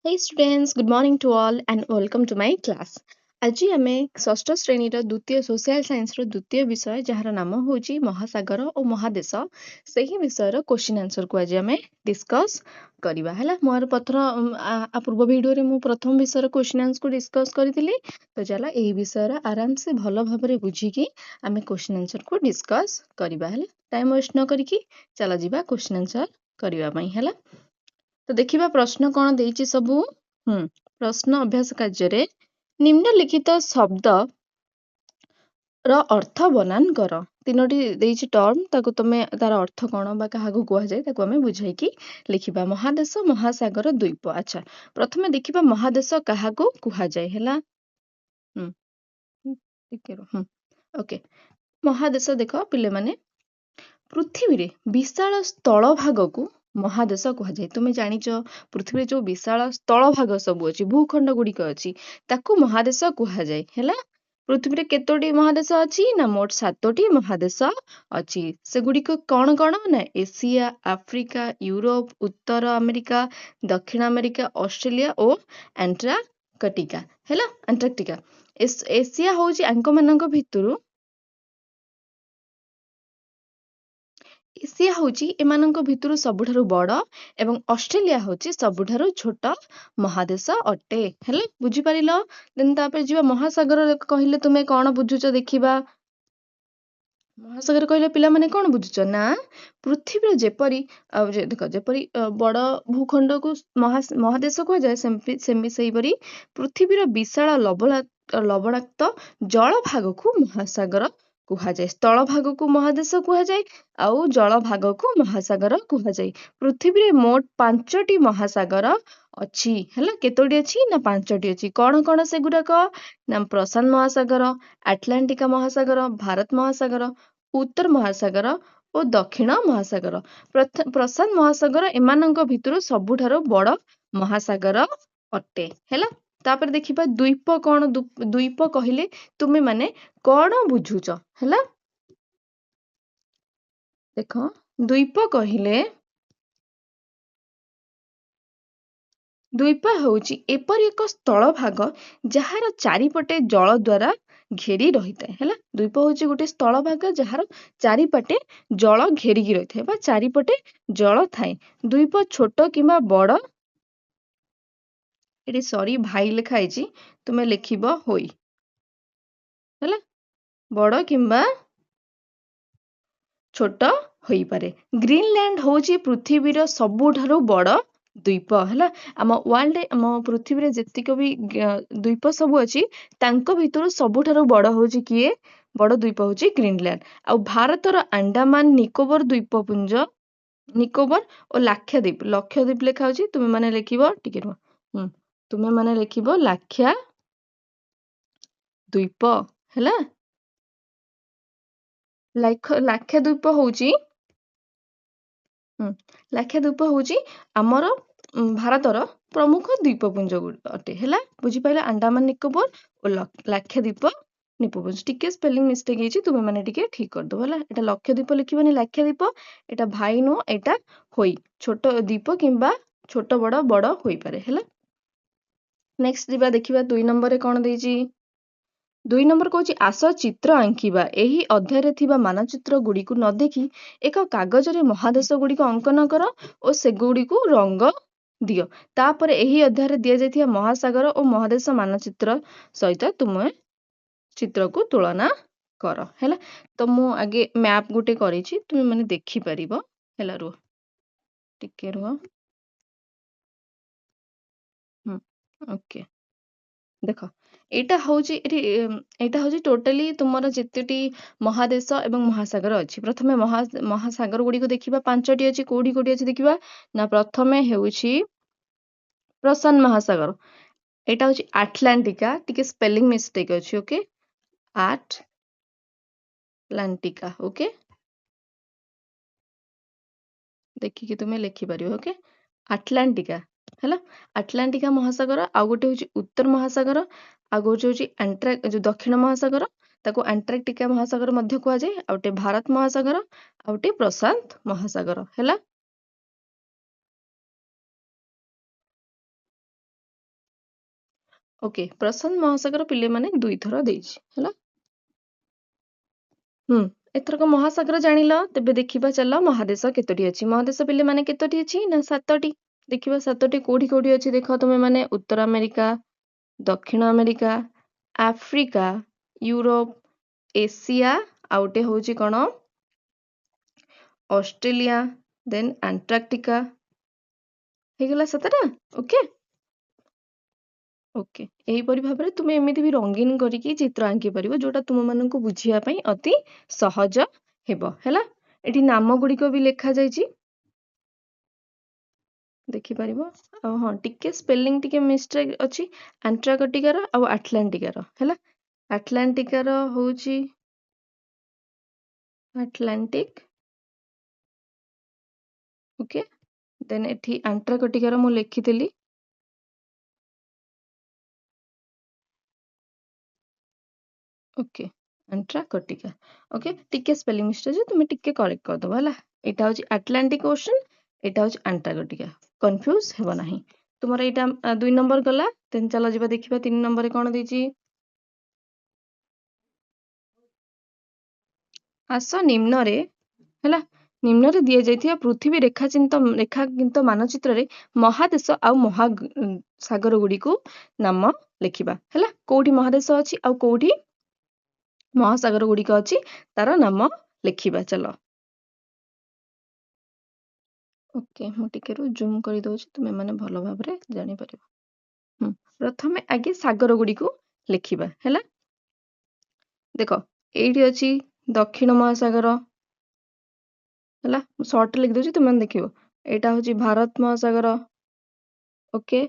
Hey students, good morning to all and welcome to my class. ଆଜି ଆମେ ଷଷ୍ଠ ଶ୍ରେଣୀର ଦ୍ୱିତୀୟ ସୋସିଆଲ ସାଇନ୍ସର ଦ୍ୱିତୀୟ ବିଷୟ ଯାହାର ନାମ ହେଉଛି ମହାସାଗର ଓ ମହାଦେଶ ସେହି ବିଷୟର କ୍ୱେଶ୍ଚିନ୍ ଆନ୍ସରକୁ ଆଜି ଆମେ ଡିସ୍କସ୍ କରିବା ହେଲା। ମୋର ପୂର୍ବ ଭିଡ଼ିଓରେ ମୁଁ ପ୍ରଥମ ବିଷୟର କ୍ୱେଶ୍ଚିନ୍ ଆନ୍ସରକୁ ଡିସ୍କସ୍ କରିଥିଲି। ତ ଚାଲ ଏହି ବିଷୟର ଆରାମସେ ଭଲ ଭାବରେ ବୁଝିକି ଆମେ କ୍ୱେଶ୍ଚିନ୍ ଆନ୍ସରକୁ ଡିସ୍କସ୍ କରିବା ହେଲା। ଟାଇମ୍ ୱେଷ୍ଟ ନ କରିକି ଚାଲ ଯିବା କ୍ୱେଶ୍ଚିନ୍ ଆନ୍ସର କରିବା ପାଇଁ ହେଲା। ତ ଦେଖିବା ପ୍ରଶ୍ନ କଣ ଦେଇଛି ସବୁ। ପ୍ରଶ୍ନ ଅଭ୍ୟାସ କାର୍ଯ୍ୟରେ ନିମ୍ନଲିଖିତ ଶବ୍ଦ ର ଅର୍ଥ ବନାନ କର। ତିନୋଟି ଦେଇଛି ଟର୍ମ, ତାକୁ ତମେ ତାର ଅର୍ଥ କଣ ବା କାହାକୁ କୁହାଯାଏ ତାକୁ ଆମେ ବୁଝାଇକି ଲେଖିବା। ମହାଦେଶ, ମହାସାଗର, ଦ୍ୱୀପ। ଆଚ୍ଛା, ପ୍ରଥମେ ଦେଖିବା ମହାଦେଶ କାହାକୁ କୁହାଯାଏ ହେଲା। ଟିକେ ରୁହ। ଓକେ, ମହାଦେଶ ଦେଖ ପିଲାମାନେ, ପୃଥିବୀରେ ବିଶାଳ ସ୍ଥଳ ଭାଗକୁ ମହାଦେଶ କୁହାଯାଏ। ତୁମେ ଜାଣିଛ ପୃଥିବୀରେ ଯୋଉ ବିଶାଳ ସ୍ଥଳ ଭାଗ ସବୁ ଅଛି, ଭୂଖଣ୍ଡ ଗୁଡିକ ଅଛି, ତାକୁ ମହାଦେଶ କୁହାଯାଏ ହେଲା। ପୃଥିବୀରେ କେତୋଟି ମହାଦେଶ ଅଛି ନା ମୋଟ 7ଟି ମହାଦେଶ ଅଛି। ସେଗୁଡିକ କଣ କଣ ନା ଏସିଆ, ଆଫ୍ରିକା, ୟୁରୋପ, ଉତ୍ତର ଆମେରିକା, ଦକ୍ଷିଣ ଆମେରିକା, ଅଷ୍ଟ୍ରେଲିଆ ଓ ଆଣ୍ଟାର୍କଟିକା ହେଲା। ଆଣ୍ଟାର୍କଟିକା, ଏସିଆ ହଉଛି ଆଙ୍କମାନଙ୍କ ଭିତରୁ ଏସିଆ ହଉଛି ଏମାନଙ୍କ ଭିତରୁ ସବୁଠାରୁ ବଡ ଏବଂ ଅଷ୍ଟ୍ରେଲିଆ ହଉଛି ସବୁଠାରୁ ଛୋଟ ମହାଦେଶ ଅଟେ ହେଲା। ବୁଝିପାରିଲ? ଦେନ୍ ତାପରେ ଯିବା ମହାସାଗର କହିଲେ ତୁମେ କଣ ବୁଝୁଛ ଦେଖିବା। ମହାସାଗର କହିଲେ ପିଲାମାନେ କଣ ବୁଝୁଛ ନା ପୃଥିବୀର ଯେପରି ଦେଖ ଯେପରି ବଡ ଭୂଖଣ୍ଡକୁ ମହାଦେଶ କୁହାଯାଏ, ସେହିପରି ପୃଥିବୀର ବିଶାଳ ଲବଣାକ୍ତ ଜଳ ଭାଗକୁ ମହାସାଗର କୁହାଯାଏ। ସ୍ଥଳ ଭାଗକୁ ମହାଦେଶ କୁହାଯାଏ ଆଉ ଜଳ ଭାଗକୁ ମହାସାଗର କୁହାଯାଏ। ପୃଥିବୀରେ ମୋଟ 5ଟି ମହାସାଗର ଅଛି ହେଲା। କେତୋଟି ଅଛି ନା 5ଟି ଅଛି। କଣ କଣ ସେଗୁଡାକ ନା ପ୍ରଶାନ୍ତ ମହାସାଗର, ଆଟଲାଣ୍ଟିକା ମହାସାଗର, ଭାରତ ମହାସାଗର, ଉତ୍ତର ମହାସାଗର ଓ ଦକ୍ଷିଣ ମହାସାଗର। ପ୍ରଶାନ୍ତ ମହାସାଗର ଏମାନଙ୍କ ଭିତରୁ ସବୁଠାରୁ ବଡ ମହାସାଗର ଅଟେ ହେଲା। ତାପରେ ଦେଖିବା ଦ୍ୱୀପ କଣ। ଦ୍ୱୀପ କହିଲେ ତୁମେ ମାନେ କଣ ବୁଝୁଛ ହେଲା। ଦେଖ, ଦ୍ୱୀପ କହିଲେ ଦ୍ୱୀପ ହେଉଛି ଏପରି ଏକ ସ୍ଥଳ ଭାଗ ଯାହାର ଚାରିପଟେ ଜଳ ଦ୍ୱାରା ଘେରି ରହିଥାଏ ହେଲା। ଦ୍ୱୀପ ହେଉଛି ଗୋଟେ ସ୍ଥଳ ଭାଗ ଯାହାର ଚାରିପଟେ ଜଳ ଘେରିକି ରହିଥାଏ ବା ଚାରିପଟେ ଜଳ ଥାଏ। ଦ୍ୱୀପ ଛୋଟ କିମ୍ବା ବଡ, ଏଠି ସରି ଭାଇ ଲେଖା ହେଇଛି, ତୁମେ ଲେଖିବ ହୋଇ ହେଲା। ବଡ କିମ୍ବା ଛୋଟ ହୋଇପାରେ। ଗ୍ରୀନଲ୍ୟାଣ୍ଡ ହଉଛି ପୃଥିବୀର ସବୁଠାରୁ ବଡ ଦ୍ୱୀପ ହେଲା। ଆମ ପୃଥିବୀରେ ଯେତିକ ବି ଦ୍ୱୀପ ସବୁ ଅଛି ତାଙ୍କ ଭିତରୁ ସବୁଠାରୁ ବଡ ହଉଛି କିଏ? ବଡ ଦ୍ୱୀପ ହଉଛି ଗ୍ରୀନଲ୍ୟାଣ୍ଡ। ଆଉ ଭାରତର ଆଣ୍ଡାମାନ ନିକୋବର ଦ୍ୱୀପପୁଞ୍ଜ, ନିକୋବର ଓ ଲକ୍ଷଦ୍ୱୀପ ଲେଖା ହଉଛି, ତୁମେ ମାନେ ଲେଖିବ ଟିକେ ରୁହ। ତୁମେ ମାନେ ଲେଖିବ ଲାକ୍ଷା ଦ୍ୱୀପ ହେଲା। ଲାକ୍ଷାଦ୍ୱୀପ ହଉଛି ଆମର ଭାରତର ପ୍ରମୁଖ ଦ୍ୱୀପପୁଞ୍ଜ ଅଟେ ହେଲା। ବୁଝିପାରିଲ? ଆଣ୍ଡାମାନ ନିକୋବର ଓ ଲାକ୍ଷାଦ୍ୱୀପ ନିପପୁଞ୍ଜ। ଟିକେ ସ୍ପେଲିଂ ମିଷ୍ଟେକ୍ ହେଇଛି, ତୁମେ ମାନେ ଟିକେ ଠିକ କରିଦବ ହେଲା। ଏଟା ଲକ୍ଷଦ୍ୱୀପ ଲେଖିବନି, ଲାକ୍ଷାଦ୍ୱୀପ। ଏଟା ଭାଇ ନୁହଁ, ଏଟା ହୋଇ। ଛୋଟ ଦ୍ୱୀପ କିମ୍ବା ଛୋଟ ବଡ ବଡ ହୋଇପାରେ ହେଲା। ନେକ୍ସଟ ଯିବା ଦେଖିବା 2 ନମ୍ବରରେ କଣ ଦେଇଛି। 2 ନମ୍ବର କହୁଛି ଆସ ଚିତ୍ର ଆଙ୍କିବା। ଏହି ଅଧ୍ୟାୟରେ ଥିବା ମାନଚିତ୍ର ଗୁଡିକୁ ନ ଦେଖି ଏକ କାଗଜରେ ମହାଦେଶ ଗୁଡିକ ଅଙ୍କନ କର ଓ ସେଗୁଡିକୁ ରଙ୍ଗ ଦିଅ। ତାପରେ ଏହି ଅଧ୍ୟାୟରେ ଦିଆଯାଇଥିବା ମହାସାଗର ଓ ମହାଦେଶ ମାନଚିତ୍ର ସହିତ ତୁମେ ଚିତ୍ରକୁ ତୁଳନା କର ହେଲା। ତ ମୁଁ ଆଗେ ମ୍ୟାପ ଗୋଟେ କରିଛି, ତୁମେ ମାନେ ଦେଖିପାରିବ ହେଲା। ରୁହ ଟିକେ ରୁହ। ଓକେ, ଦେଖ ଏଇଟା ହଉଛି ଟୋଟାଲି ତୁମର ଯେତେଟି ମହାଦେଶ ଏବଂ ମହାସାଗର ଅଛି। ପ୍ରଥମେ ମହାସାଗର ଗୁଡିକୁ ଦେଖିବା। 5ଟି ଅଛି। କୋଉଠି କୋଉଠି ଅଛି ଦେଖିବା ନା ପ୍ରଥମେ ହେଉଛି ପ୍ରଶାନ୍ତ ମହାସାଗର। ଏଇଟା ହଉଛି ଆଟଲାଣ୍ଟିକା, ଟିକେ ସ୍ପେଲିଂ ମିଷ୍ଟେକ୍ ଅଛି। ଓକେ, ଆଟଲାଣ୍ଟିକା। ଓକେ, ଦେଖିକି ତୁମେ ଲେଖିପାରିବ। ଓକେ, ଆଟଲାଣ୍ଟିକା ହେଲା। ଆଟଲାଣ୍ଟିକା ମହାସାଗର। ଆଉ ଗୋଟେ ହଉଛି ଉତ୍ତର ମହାସାଗର, ଆଉ ଗୋଟେ ହଉଛି ଯୋଉ ଦକ୍ଷିଣ ମହାସାଗର, ତାକୁ ଆଣ୍ଟାର୍କଟିକା ମହାସାଗର ମଧ୍ୟ କୁହାଯାଏ। ଆଉ ଗୋଟେ ଭାରତ ମହାସାଗର, ଆଉ ଗୋଟେ ପ୍ରଶାନ୍ତ ମହାସାଗର ହେଲା। ओके प्रशांत महासागर पिले माने 2 थर देइछि हैला एथरक महासागर जानिल तेबे देखिबा चला महादेश केतोटी अछि महादेश पिले माने केतोटी अछि ना 7टी देखिबा 7टी कोठी कोठी अछि देखो तुमे माने उत्तर अमेरिका दक्षिण अमेरिका आफ्रिका यूरोप एशिया आउटे होची कोन ऑस्ट्रेलिया देन अंटार्कटिका हेगला 7टा ओके ओके एहीपरि भाबरे तुमे एमिति भी रंगीन करिकी चित्र आंकी परिबो जोटा तुम माननकु बुझिया पई अति सहज हेबो हैला एठी नाम गुडीको भी लेखा जायछि देखि परिबो आ हां टिके स्पेलिंग टिके मिस्टेक अछि एंटार्कटिका रो आ अटलांटिका रो हैला अटलांटिका रो होची अटलांटिक ओके देन एठी अंटार्कटिका रो मु लेखितली ओके अंटार्कटिका ओके टिके स्पेलिंग मिस्टेक जे तुमे टिके करेक्ट कर दबो हला एटा होची अटलांटिक ओशन एटा होची अंटार्कटिका कंफ्यूज हेबो नाही तुमर एटा 2 नंबर गला देन चलो जिबा देखिबा 3 नंबर रे कोन देछि आस निम्न रे हला निम्न रे दिया जाइथिया पृथ्वी रेखाकिंत मानचित्र रे महादेश आ महासागर गुडी को नाम लेखिबा हला कोठी महादेश अछि आ कोठी महासागर गुडी को अछि तार नाम लेखिबा चलो ओके मु टिके रु जूम करि दोछि तुमे माने भलो भाबरे जानि परिबो प्रथमे आगे सागर गुडी को लेखिबा हला देखो एठी अछि दक्षिण महासागर हला शॉर्ट लिख दोछि तुमे देखिबो एटा होछि भारत महासागर ओके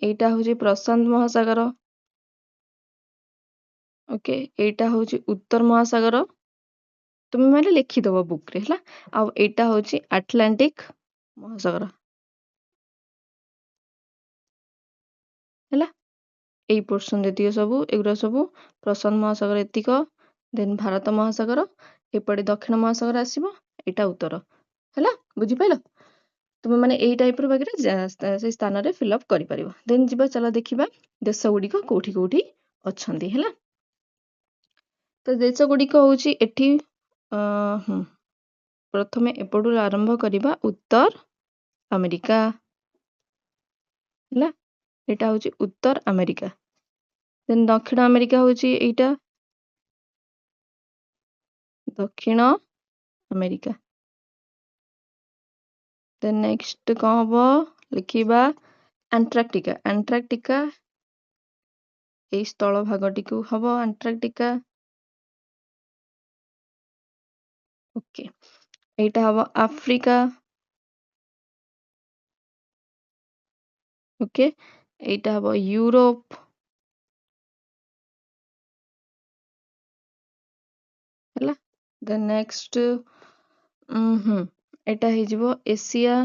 एटा होछि प्रशांत महासागर ओके एटा होछि उत्तर महासागर तुमे माने लिखि दबो बुक रे हला आ एटा होछि अटलांटिक महासागर हला एई पोर्शन देतियो सबु एगुरा सबु प्रशांत महासागर एतिक देन भारत महासागर एपटे दक्षिण महासागर आसीबो एटा उत्तर हला बुझि पाइलो तुमे माने एई टाइप रो बागरे से स्थान रे फिल अप करि परिबो देन जिबा चला देखिबा देश गुडी को कोठी कोठी अछंदी हला तो देश गुडी को होची एठी प्रथमे एपडु आरंभ करिबा उत्तर अमेरिका हला एटा होची उत्तर अमेरिका देन दक्षिण अमेरिका होची एटा दक्षिण अमेरिका देन नेक्स्ट कौन हबो लिखिबा अंटार्कटिका अंटार्कटिका एई स्थल भागटी को हबो अंटार्कटिका ओके एटा हबो अफ्रीका ओके एटा हबो यूरोप हला देन नेक्स्ट एटा हे जिवो एशिया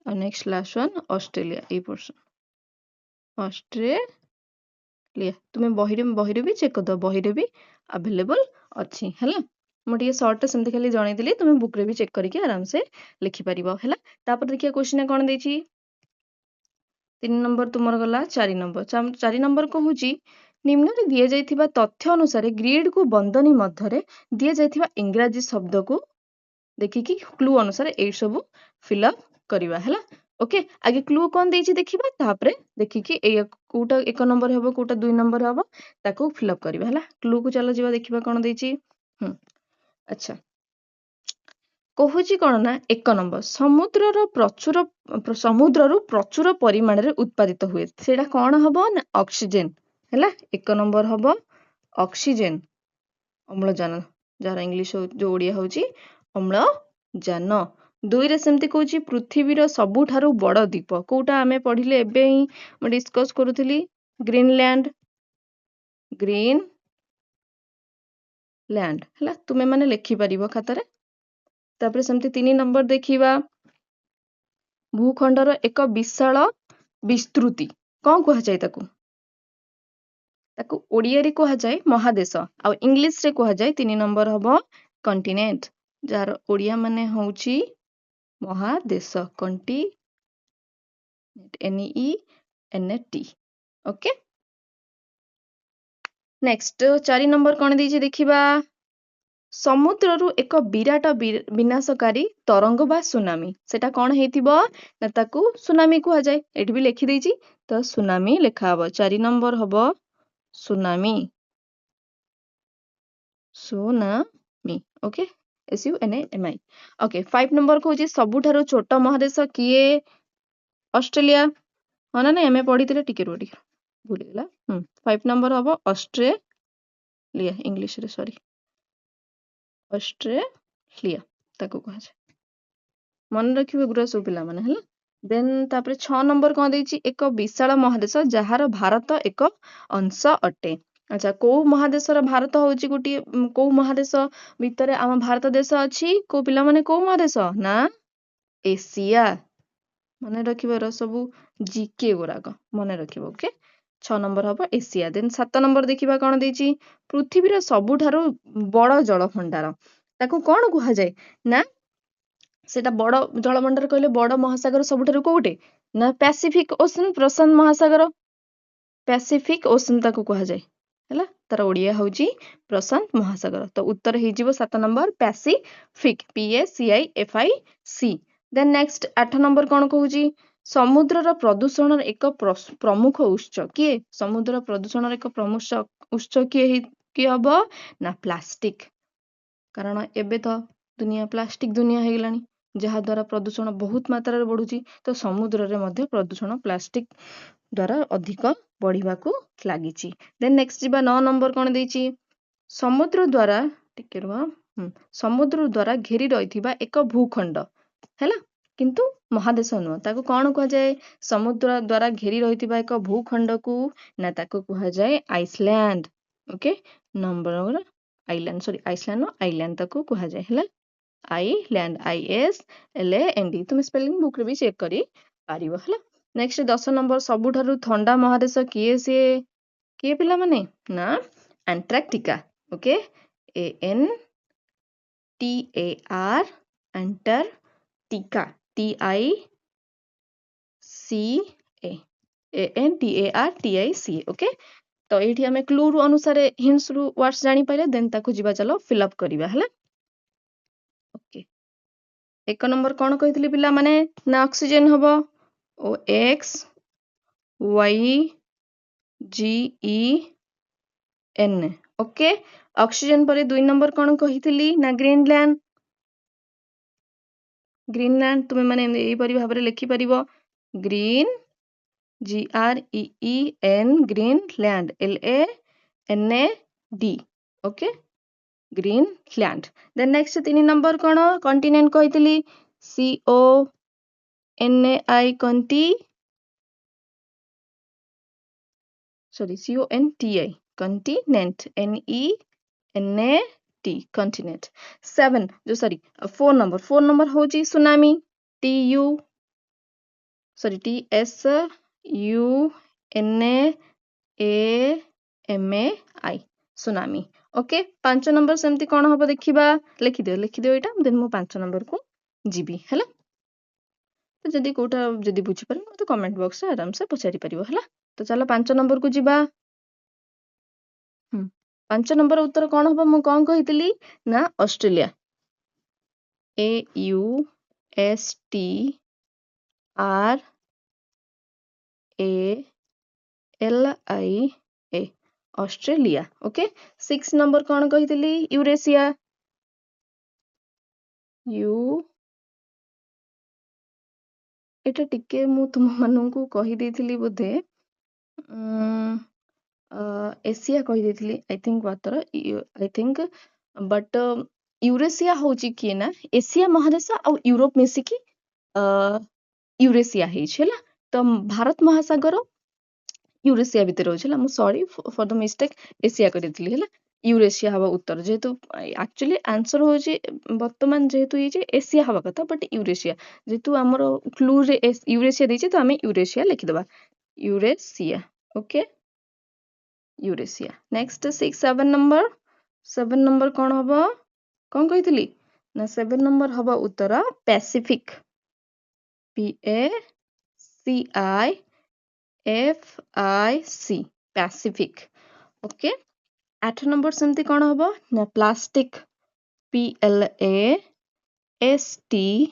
और next last one Australia A portion Australia तुमे बहिरे भी चेक कर दो बहिरे भी अवेलेबल अछि हला मु टिके शॉर्ट सेमति खाली जणै दिली तुमे बुक रे भी चेक करिके आराम से लिखि परिबो हला तापर देखिया क्वेश्चन कोन देछि 3 नंबर तुमर गला 4 नंबर 4 नंबर को होची निम्न रे दिया जाइथिबा तथ्य अनुसार ग्रिड को बंदनी मध्य रे दिया जाइथिबा इंग्रजी शब्द को देखिकी क्लू अनुसार ए सब फिल अप करिबा हला ओके आगे क्लू कोन देछि देखिबा तापरे देखिकी ए कोटा 1 नंबर हेबो कोटा 2 नंबर हेबो ताको फिल अप करिबा हला क्लू को चलो जिबा देखिबा कोन देछि अच्छा कहुची कोन ना 1 नंबर समुद्ररो प्रचुर परिमाण रे उत्पादित हुए सेटा कोन हबो ना ऑक्सीजन हला 1 नंबर हबो ऑक्सीजन अम्लजान जार इंग्लिश जो ओडिया होची अम्लजान 2 रे सेमति कहूची पृथ्वीर सबुठारु बड़ द्वीप कोटा आमे पढिले एबे ही म डिस्कस करूथली ग्रीनलैंड हला तुमे माने लिखि परिबो खाता रे तापर सेमति 3 नंबर देखिबा भूखंडर एक विशाल विस्तृति कोन कहा जाय ताकू ओडिया रे कहा जाय महादेश आ इंग्लिश रे कहा जाय 3 नंबर हबो कॉन्टिनेंट जार ओडिया माने होउची महादेश NEENET ओके नेक्स्ट 4 नंबर कौन देइछि देखिबा समुद्ररू एक विराट विनाशकारी तरंग बा सुनामी सेटा कौन हेतिबो ना ताकू सुनामी कुहा जाय एठी भी लिखि देइछि तो सुनामी लेखा हबो 4 नंबर हबो tsunami tsunami okay SUNAMI okay 5 number कहूछि सबुठारो छोट महादेश किए ऑस्ट्रेलिया हाँ ना नहीं हमें पढ़ी टिके रो टिके भूल गला 5 नंबर हबो ऑस्ट्रेलिया इंग्लिश रे सॉरी ऑस्ट्रेलिया ताको कहा जाय मन रखिबे गुरा सब पिला माने हला देन तापर 6 नंबर कौन देइछि एक विशाल महादेश जहार भारत एक अंश अटे अच्छा को महादेशर भारत होउछि गुटी को महादेश भितरे आम भारत देश अछि को पिला माने को महादेश ना एशिया मन रखिबार सब जीके गुराक मन रखिबो ओके 6 नंबर हबो एशिया देन 7 नंबर देखिबा कोन देइछि पृथ्वीर सबुठारो बड़ जल भंडार ताको कोन कुहा जाय ना सेटा बड़ जल भंडार कहले बड़ महासागर सबुठारो कोउटे ना पैसिफिक ओशन प्रशांत महासागर पैसिफिक ओशन ताको कुहा जाय हैला तार ओडिया होउछि प्रशांत महासागर तो उत्तर हे जिवो 7 number Pacific PACIFIC then next 8 number कोन कहूछि समुद्रर प्रदूषण एक प्रमुख उत्स किए समुद्र प्रदूषण एक प्रमुख उत्स किए हबो ना प्लास्टिक कारण एबे तो दुनिया प्लास्टिक दुनिया हे गलानी जहा द्वारा प्रदूषण बहुत मात्रा रे बढ़ुची तो समुद्र रे मध्य प्रदूषण प्लास्टिक द्वारा अधिक बढ़िबाकू लागिची देन नेक्स्ट जिबा 9 नंबर कोन देइची समुद्र द्वारा टिके रुह समुद्र द्वारा घेरी रहिथिबा एक भूखंड हैला किंतु महादेश नुह ताको कोन कुहा जाय समुद्र द्वारा घेरी रहिथिबा एक भूखंड को ना ताको कुहा जाय Iceland okay number island sorry Iceland no island ताको कुहा जाय हैला आइलैंड ISLAND तुम स्पेलिंग बुक रे भी चेक करी पारिबो हैला नेक्स्ट 10 नंबर सबुठारु ठंडा महादेश किए से किए पिला माने ना Antarctica okay ANTAR Antarctica TICA okay तो एठी हमें क्लू रु अनुसार हिंट्स रु वर्ड्स जानी पाइले देन ताको जिबा चलो फिल अप करिबा हैला ओके एक नंबर कौन कही पिला माने ना ऑक्सीजन हबो OXYGEN ओके ऑक्सीजन पर 2 नंबर कौन कही ना ग्रीनलैंड तुम्हें माने एई परि भाबरे लिखि परिबो green GREEN Greenland LAND okay Greenland then next 3 number कौन कॉन्टिनेंट कही CONAI CONTI continent NENAT continent 7 जो सॉरी 4 नंबर होची tsunami TSUNAMI tsunami okay 5 number सेमती कौन हबो देखिबा लिखि दियो एटा देन मु 5 नंबर को जीबी हैला तो जदी कोटा जदी बुझी पारे मते कमेंट बॉक्स रे आराम से पचारि परिबो हैला तो चलो 5 नंबर को जीबा 5 नंबर उत्तर कौन हबो मु कोन कहितली ना Australia AUSTRALIA Australia okay 6 number कौन कहितली यूरेशिया एटा टिके मु तुम माननकु कहि देथिली बोधे एशिया कहि देथिली आई थिंक बट यूरेशिया होची कि ना एशिया महादेश आ यूरोप मिसिकी यूरेशिया हेछि हैला तो भारत महासागर यूरेशिया भितर होछला मु sorry for the mistake Asia कहि देथिली हैला यूरेशिया हवा उत्तर जेहेतु एक्चुअली आंसर होची वर्तमान जेहेतु ये एशिया हवा कथा बट यूरेशिया जेहेतु हमर क्लू रे यूरेशिया देछि तो हमें यूरेशिया लिखि देबा Eurasia okay Eurasia next 7 number कौन हबो कौन कहितली ना 7 नंबर हबो उत्तर Pacific CIFIC Pacific. Okay 8 number सेमती कौन हम ना plastic PLASTIC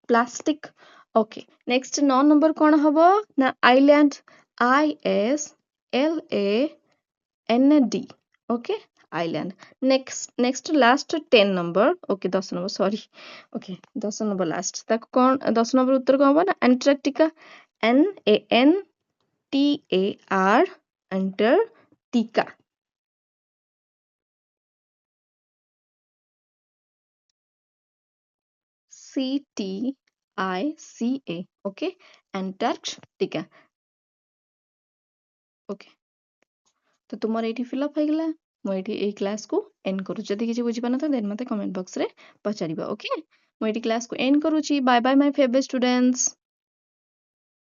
plastic. Okay next 9 number कौन हम ना island ISLAND। Okay island. Next last 10 number okay 10 number sorry okay 10 number last ताको कौन 10 नंबर उत्तर कौन हम ना Antarctica NANTAR Antarctica. CTICA okay Antarctica. Okay तो तुमर एठी फिलअप हो गला मु एठी ए क्लास को एंड करू जदी किछि बुझी पाना तो देन मते कमेंट बॉक्स रे पचारिबा। ओके मु एठी क्लास को एंड करूची। Bye bye my favourite students.